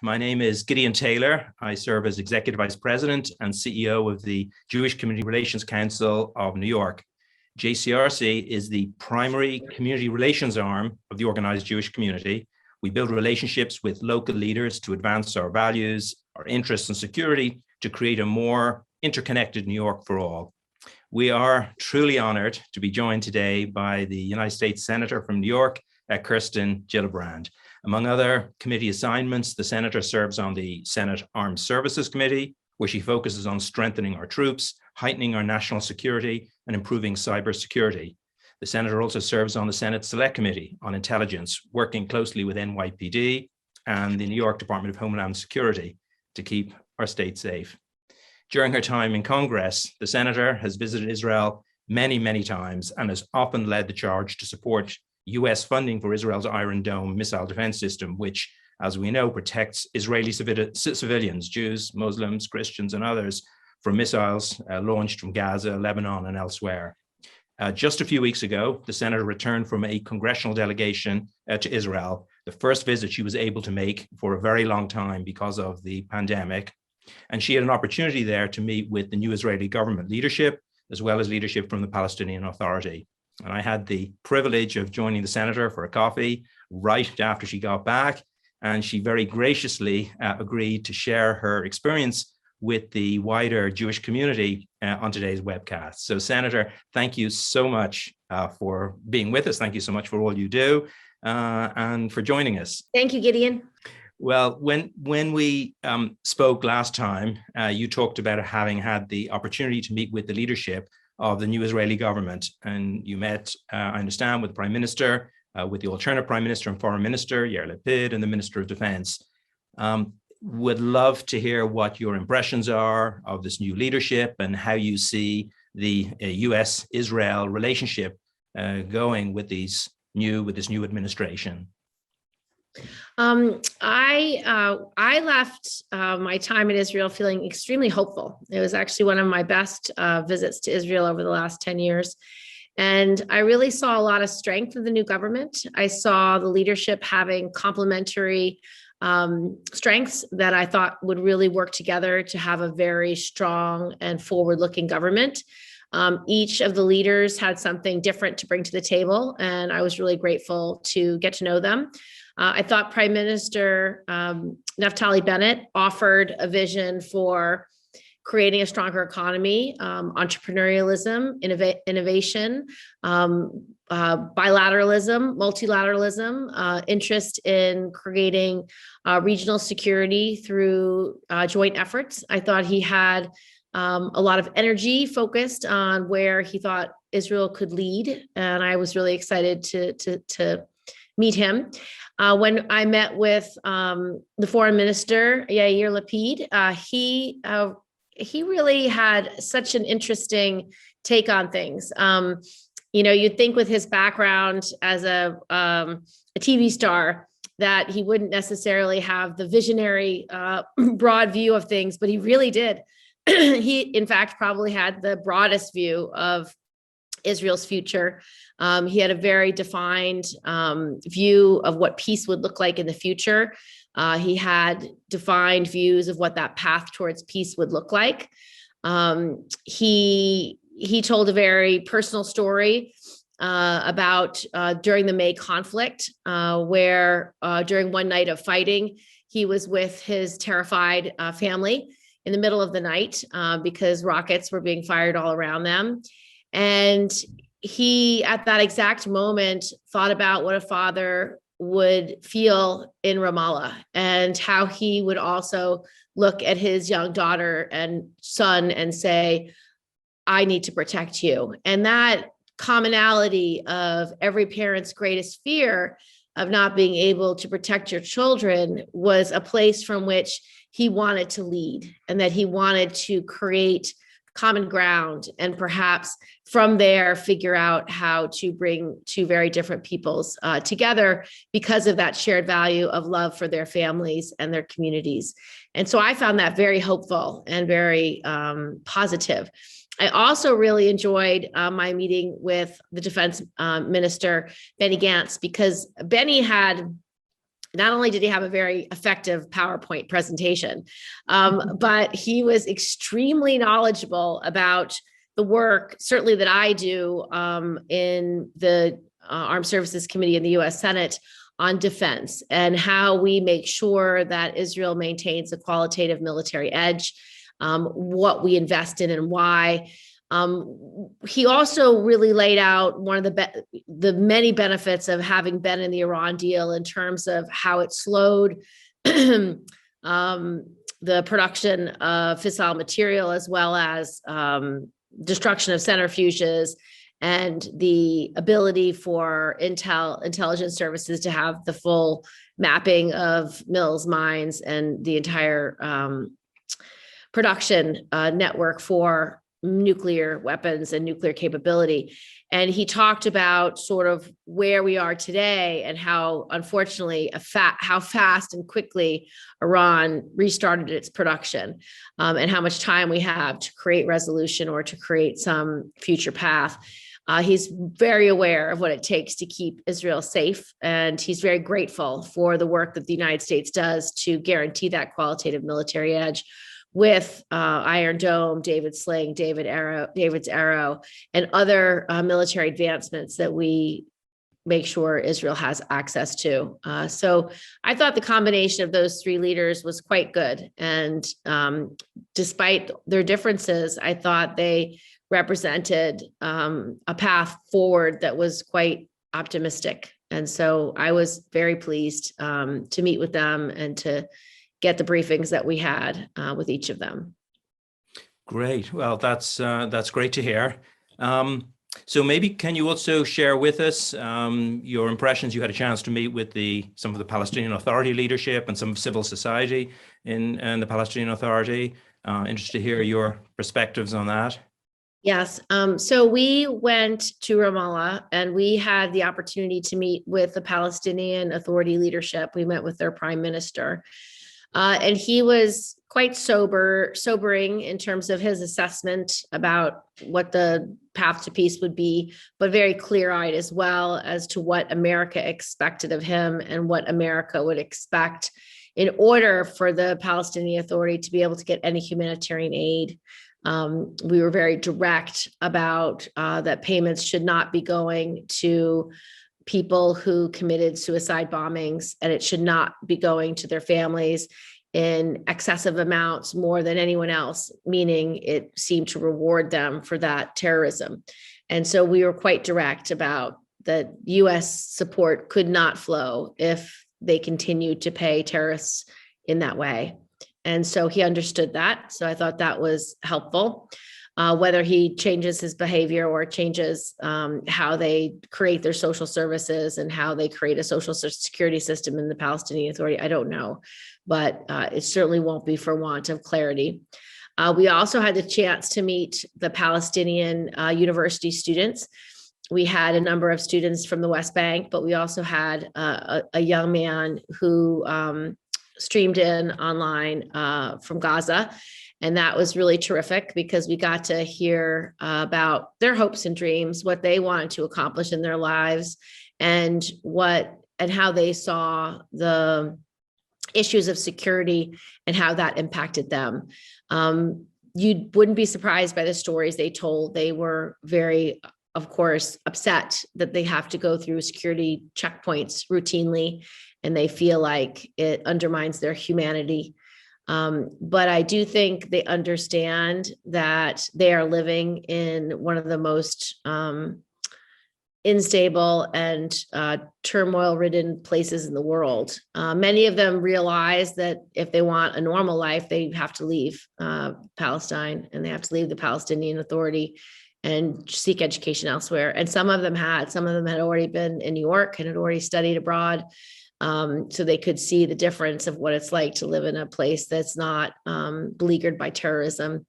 My name is Gideon Taylor. I serve as Executive Vice President and CEO of the Jewish Community Relations Council of New York. JCRC is the primary community relations arm of the organized Jewish community. We build relationships with local leaders to advance our values, our interests, and security to create a more interconnected New York for all. We are truly honored to be joined today by the United States Senator from New York, Kirsten Gillibrand. Among other committee assignments, the Senator serves on the Senate Armed Services Committee, where she focuses on strengthening our troops, heightening our national security, and improving cybersecurity. The Senator also serves on the Senate Select Committee on Intelligence, working closely with NYPD and the New York Department of Homeland Security to keep our state safe. During her time in Congress, the Senator has visited Israel many times and has often led the charge to support U.S. funding for Israel's Iron Dome missile defense system, which, as we know, protects Israeli civilians, Jews, Muslims, Christians, and others from missiles launched from Gaza, Lebanon, and elsewhere. Just a few weeks ago, the Senator returned from a congressional delegation to Israel, the first visit she was able to make for a very long time because of the pandemic. And she had an opportunity there to meet with the new Israeli government leadership, as well as leadership from the Palestinian Authority. And I had the privilege of joining the Senator for a coffee right after she got back. And she very graciously agreed to share her experience with the wider Jewish community on today's webcast. So Senator, thank you so much for being with us. Thank you so much for all you do and for joining us. Thank you, Gideon. Well, when we spoke last time, you talked about having had the opportunity to meet with the leadership of the new Israeli government. And you met, I understand, with the Prime Minister, with the alternate Prime Minister and Foreign Minister, Yair Lapid, and the Minister of Defense. Would love to hear what your impressions are of this new leadership and how you see the U.S. Israel relationship going with this new administration. I left my time in Israel feeling extremely hopeful. It was actually one of my best visits to Israel over the last 10 years. And I really saw a lot of strength in the new government. I saw the leadership having complementary strengths that I thought would really work together to have a very strong and forward-looking government. Each of the leaders had something different to bring to the table, and I was really grateful to get to know them. I thought Prime Minister Naftali Bennett offered a vision for creating a stronger economy, entrepreneurialism, innovation, bilateralism, multilateralism, interest in creating regional security through joint efforts. I thought he had a lot of energy focused on where he thought Israel could lead, and I was really excited to meet him. When I met with the Foreign Minister, Yair Lapid, he really had such an interesting take on things. You'd think with his background as a TV star that he wouldn't necessarily have the visionary broad view of things, but he really did. He, in fact, probably had the broadest view of Israel's future. He had a very defined view of what peace would look like in the future. He had defined views of what that path towards peace would look like. He told a very personal story about during the May conflict, where during one night of fighting, he was with his terrified family in the middle of the night because rockets were being fired all around them. And he, at that exact moment, thought about what a father would feel in Ramallah and how he would also look at his young daughter and son and say, I need to protect you. And that commonality of every parent's greatest fear of not being able to protect your children was a place from which he wanted to lead, and that he wanted to create common ground and perhaps from there figure out how to bring two very different peoples together because of that shared value of love for their families and their communities. And so I found that very hopeful and very positive. I also really enjoyed my meeting with the defense minister, Benny Gantz, because Benny had not only did he have a very effective PowerPoint presentation, but he was extremely knowledgeable about the work, certainly that I do in the Armed Services Committee in the U.S. Senate on defense and how we make sure that Israel maintains a qualitative military edge, what we invest in and why. He also really laid out one of the many benefits of having been in the Iran deal in terms of how it slowed the production of fissile material, as well as destruction of centrifuges, and the ability for intelligence services to have the full mapping of mills, mines, and the entire production network for nuclear weapons and nuclear capability. And he talked about sort of where we are today and how, unfortunately, how fast and quickly Iran restarted its production, and how much time we have to create resolution or to create some future path. He's very aware of what it takes to keep Israel safe, and he's very grateful for the work that the United States does to guarantee that qualitative military edge with Iron Dome, David's Sling, David's Arrow, and other military advancements that we make sure Israel has access to. So I thought the combination of those three leaders was quite good. And despite their differences, I thought they represented a path forward that was quite optimistic. And so I was very pleased to meet with them and to get the briefings that we had with each of them. Great. Well, that's great to hear. So maybe can you also share with us your impressions? You had a chance to meet with some of the Palestinian Authority leadership and some civil society in the Palestinian Authority. Interested to hear your perspectives on that. Yes. So we went to Ramallah and we had the opportunity to meet with the Palestinian Authority leadership. We met with their prime minister. And he was quite sobering in terms of his assessment about what the path to peace would be, but very clear-eyed as well as to what America expected of him and what America would expect in order for the Palestinian Authority to be able to get any humanitarian aid. We were very direct about that payments should not be going to people who committed suicide bombings, and it should not be going to their families in excessive amounts more than anyone else, meaning it seemed to reward them for that terrorism. And so we were quite direct about that U.S. support could not flow if they continued to pay terrorists in that way. And so he understood that. So I thought that was helpful. Whether he changes his behavior or changes how they create their social services and how they create a social security system in the Palestinian Authority, I don't know, but it certainly won't be for want of clarity. We also had the chance to meet the Palestinian university students. We had a number of students from the West Bank, but we also had a young man who streamed in online from Gaza. And that was really terrific because we got to hear about their hopes and dreams, what they wanted to accomplish in their lives, and how they saw the issues of security and how that impacted them. You wouldn't be surprised by the stories they told. They were very, of course, upset that they have to go through security checkpoints routinely, and they feel like it undermines their humanity. But I do think they understand that they are living in one of the most unstable and turmoil-ridden places in the world. Many of them realize that if they want a normal life, they have to leave Palestine, and they have to leave the Palestinian Authority and seek education elsewhere. And some of them had already been in New York and had already studied abroad. So they could see the difference of what it's like to live in a place that's not beleaguered by terrorism.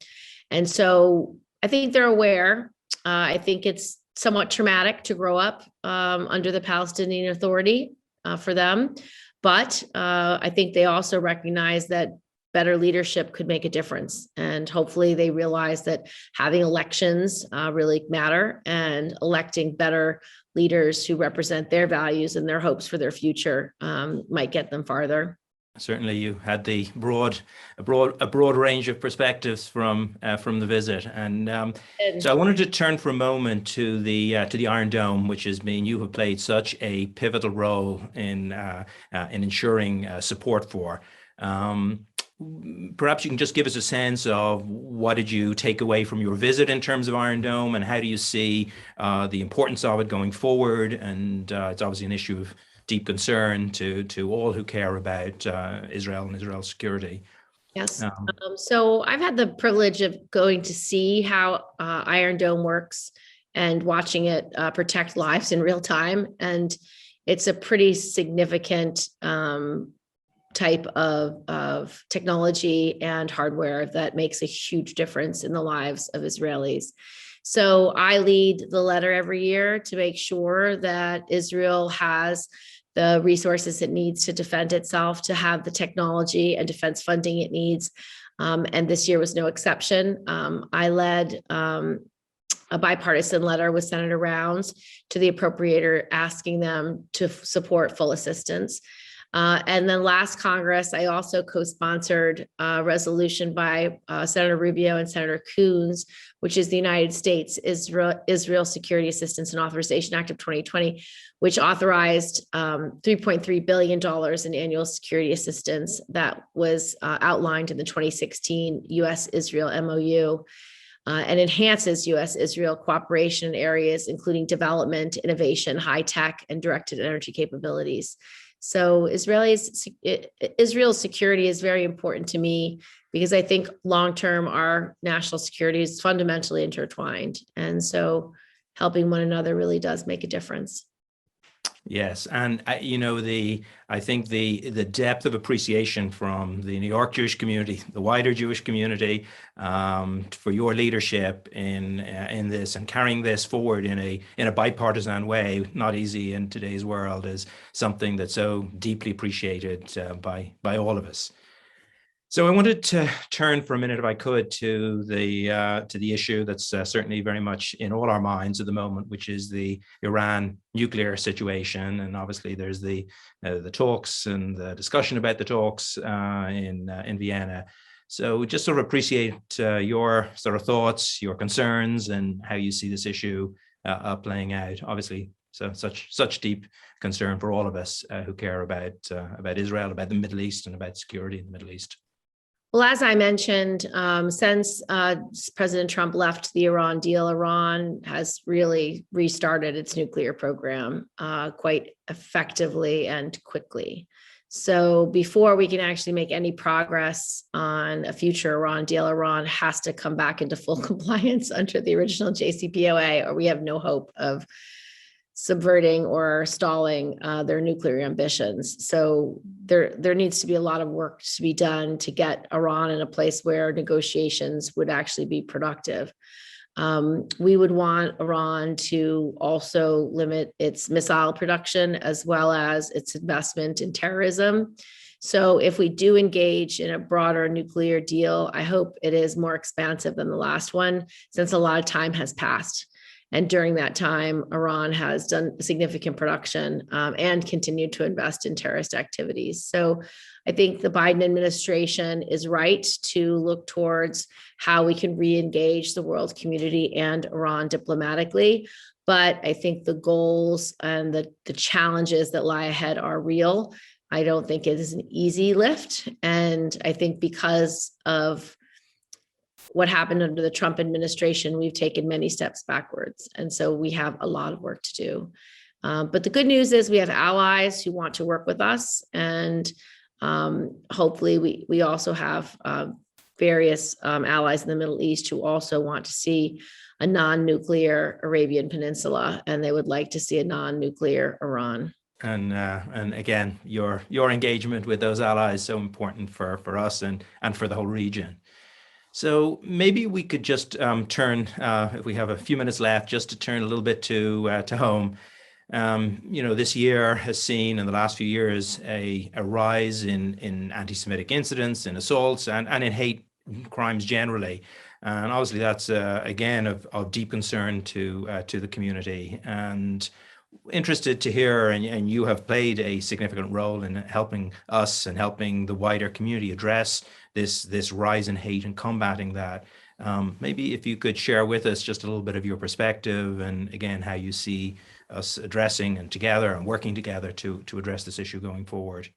And so I think they're aware. I think it's somewhat traumatic to grow up under the Palestinian Authority for them. But I think they also recognize that better leadership could make a difference. And hopefully they realize that having elections really matter, and electing better leaders who represent their values and their hopes for their future might get them farther. Certainly, you had a broad range of perspectives from the visit, and so I wanted to turn for a moment to the Iron Dome, which has been, you have played such a pivotal role in ensuring support for. Perhaps you can just give us a sense of what did you take away from your visit in terms of Iron Dome, and how do you see the importance of it going forward? And it's obviously an issue of deep concern to all who care about Israel and Israel's security. Yes. So I've had the privilege of going to see how Iron Dome works and watching it protect lives in real time. And it's a pretty significant type of technology and hardware that makes a huge difference in the lives of Israelis. So I lead the letter every year to make sure that Israel has the resources it needs to defend itself, to have the technology and defense funding it needs. And this year was no exception. I led a bipartisan letter with Senator Rounds to the appropriator, asking them to support full assistance. And then last Congress, I also co-sponsored a resolution by Senator Rubio and Senator Coons, which is the United States Israel Security Assistance and Authorization Act of 2020, which authorized $3.3 billion in annual security assistance that was outlined in the 2016 U.S. Israel MOU. And enhances U.S. Israel cooperation in areas including development, innovation, high tech, and directed energy capabilities. So Israel's security is very important to me, because I think long-term our national security is fundamentally intertwined. And so helping one another really does make a difference. Yes, and I think the depth of appreciation from the New York Jewish community, the wider Jewish community, for your leadership in this and carrying this forward in a bipartisan way, not easy in today's world, is something that's so deeply appreciated by all of us. So I wanted to turn for a minute, if I could, to the issue that's certainly very much in all our minds at the moment, which is the Iran nuclear situation. And obviously, there's the talks and the discussion about the talks in Vienna. So just sort of appreciate your sort of thoughts, your concerns, and how you see this issue playing out. Obviously, so such deep concern for all of us who care about Israel, about the Middle East, and about security in the Middle East. Well, as I mentioned, since President Trump left the Iran deal, Iran has really restarted its nuclear program quite effectively and quickly. So before we can actually make any progress on a future Iran deal, Iran has to come back into full compliance under the original JCPOA, or we have no hope of subverting or stalling their nuclear ambitions. So there needs to be a lot of work to be done to get Iran in a place where negotiations would actually be productive. We would want Iran to also limit its missile production as well as its investment in terrorism. So if we do engage in a broader nuclear deal, I hope it is more expansive than the last one, since a lot of time has passed. And during that time, Iran has done significant production and continued to invest in terrorist activities. So I think the Biden administration is right to look towards how we can re-engage the world community and Iran diplomatically. But I think the goals and the challenges that lie ahead are real. I don't think it is an easy lift. And I think because of what happened under the Trump administration, we've taken many steps backwards. And so we have a lot of work to do. But the good news is we have allies who want to work with us. And hopefully we also have various allies in the Middle East who also want to see a non-nuclear Arabian Peninsula, and they would like to see a non-nuclear Iran. And again, your engagement with those allies is so important for us and for the whole region. So maybe we could just turn, if we have a few minutes left, just to turn a little bit to home. This year has seen in the last few years a rise in anti-Semitic incidents, in assaults, and in hate crimes generally. And obviously that's, again, of deep concern to the community. And interested to hear, and you have played a significant role in helping us and helping the wider community address this rise in hate and combating that. Maybe if you could share with us just a little bit of your perspective, and again, how you see us addressing and together and working together to address this issue going forward.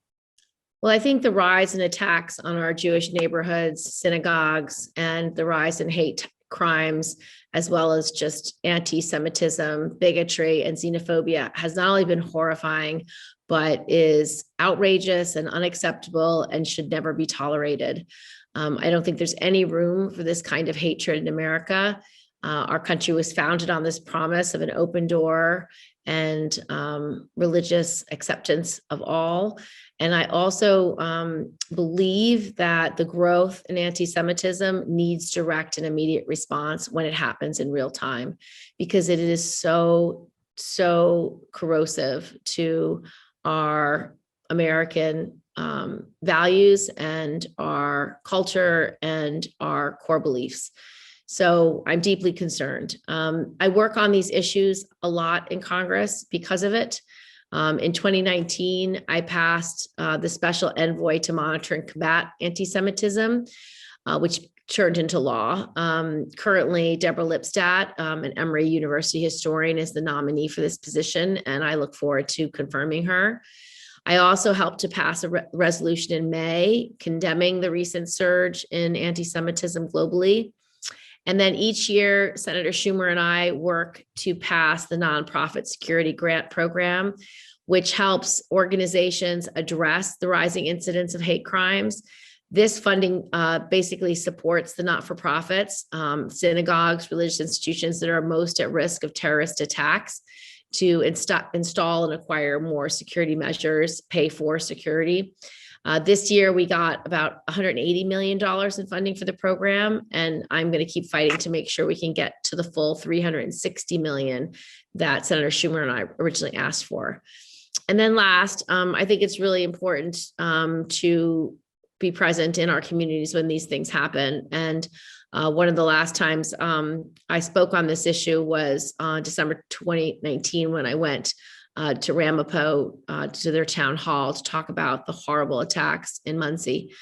Well, I think the rise in attacks on our Jewish neighborhoods, synagogues, and the rise in hate crimes, as well as just anti-Semitism, bigotry, and xenophobia has not only been horrifying, but is outrageous and unacceptable and should never be tolerated. I don't think there's any room for this kind of hatred in America. Our country was founded on this promise of an open door and religious acceptance of all. And I also believe that the growth in anti-Semitism needs direct and immediate response when it happens in real time, because it is so corrosive to our American values and our culture and our core beliefs. So I'm deeply concerned. I work on these issues a lot in Congress because of it. In 2019, I passed the special envoy to monitor and combat anti-Semitism, which turned into law. Currently, Deborah Lipstadt, an Emory University historian, is the nominee for this position, and I look forward to confirming her. I also helped to pass a resolution in May condemning the recent surge in anti-Semitism globally. And then each year, Senator Schumer and I work to pass the Nonprofit Security Grant Program, which helps organizations address the rising incidence of hate crimes. This funding basically supports the not-for-profits, synagogues, religious institutions that are most at risk of terrorist attacks, to install and acquire more security measures, pay for security. This year, we got about $180 million in funding for the program, and I'm going to keep fighting to make sure we can get to the full $360 million that Senator Schumer and I originally asked for. And then last, I think it's really important to be present in our communities when these things happen. And one of the last times I spoke on this issue was December 2019, when I went to Ramallah, to their town hall to talk about the horrible attacks in Muncie,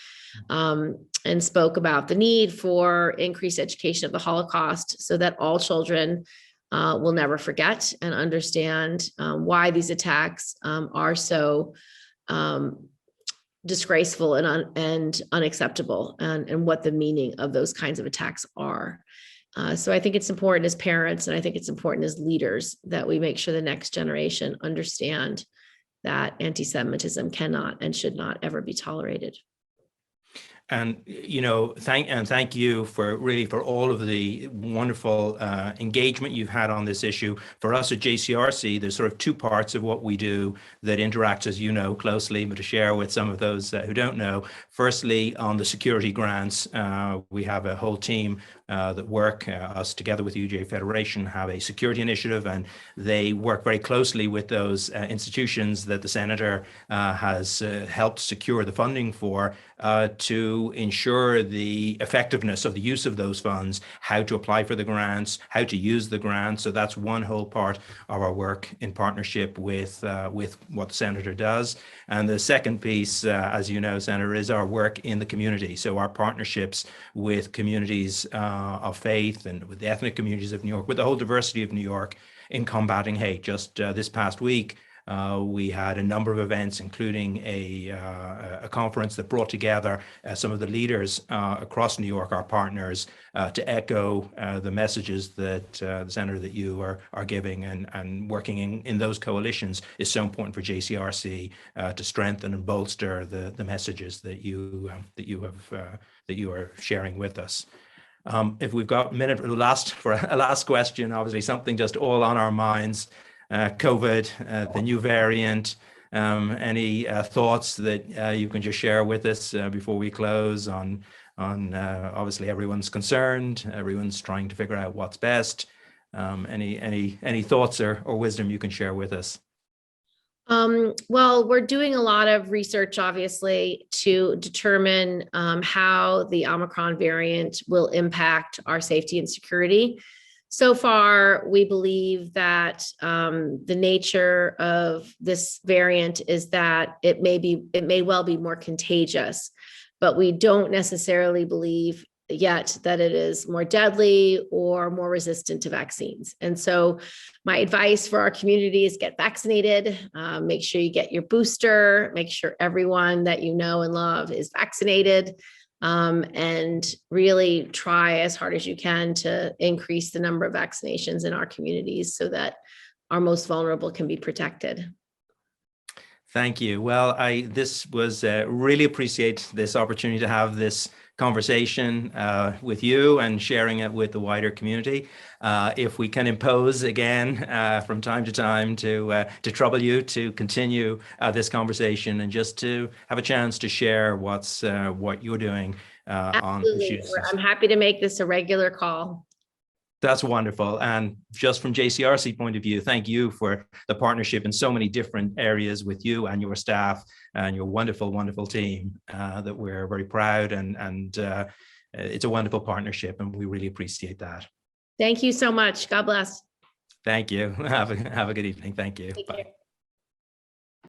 and spoke about the need for increased education of the Holocaust so that all children will never forget and understand why these attacks are so disgraceful and unacceptable, and what the meaning of those kinds of attacks are. So I think it's important as parents, and I think it's important as leaders, that we make sure the next generation understand that anti-Semitism cannot and should not ever be tolerated. And, thank you for all of the wonderful engagement you've had on this issue. For us at JCRC, there's sort of two parts of what we do that interact, as you know, closely, but to share with some of those who don't know. Firstly, on the security grants, we have a whole team that work, us together with the UJ Federation, have a security initiative, and they work very closely with those institutions that the Senator has helped secure the funding for, to ensure the effectiveness of the use of those funds, how to apply for the grants, how to use the grants. So that's one whole part of our work in partnership with what the Senator does. And the second piece, as you know, Senator, is our work in the community. So our partnerships with communities of faith and with the ethnic communities of New York, with the whole diversity of New York, in combating hate. Just this past week, we had a number of events, including a conference that brought together some of the leaders across New York, our partners, to echo the messages that the Senator, that you are giving, and working in those coalitions is so important for JCRC to strengthen and bolster the messages that you are sharing with us. If we've got a minute for a last question, obviously something just all on our minds. COVID, the new variant, any thoughts that you can just share with us before we close on obviously everyone's concerned, everyone's trying to figure out what's best. Any thoughts or wisdom you can share with us? Well, we're doing a lot of research, obviously, to determine how the Omicron variant will impact our safety and security. So far, we believe that the nature of this variant is that it may well be more contagious, but we don't necessarily believe yet that it is more deadly or more resistant to vaccines. And so my advice for our community is get vaccinated, make sure you get your booster, make sure everyone that you know and love is vaccinated, and really try as hard as you can to increase the number of vaccinations in our communities so that our most vulnerable can be protected. Thank you. Well, this was really appreciate this opportunity to have this conversation with you and sharing it with the wider community. If we can impose again from time to time to trouble you to continue this conversation and just to have a chance to share what you're doing on issues. I'm happy to make this a regular call. That's wonderful. And just from JCRC point of view, thank you for the partnership in so many different areas with you and your staff and your wonderful, wonderful team that we're very proud and it's a wonderful partnership and we really appreciate that. Thank you so much. God bless. Thank you. Have a good evening. Thank you. Take care.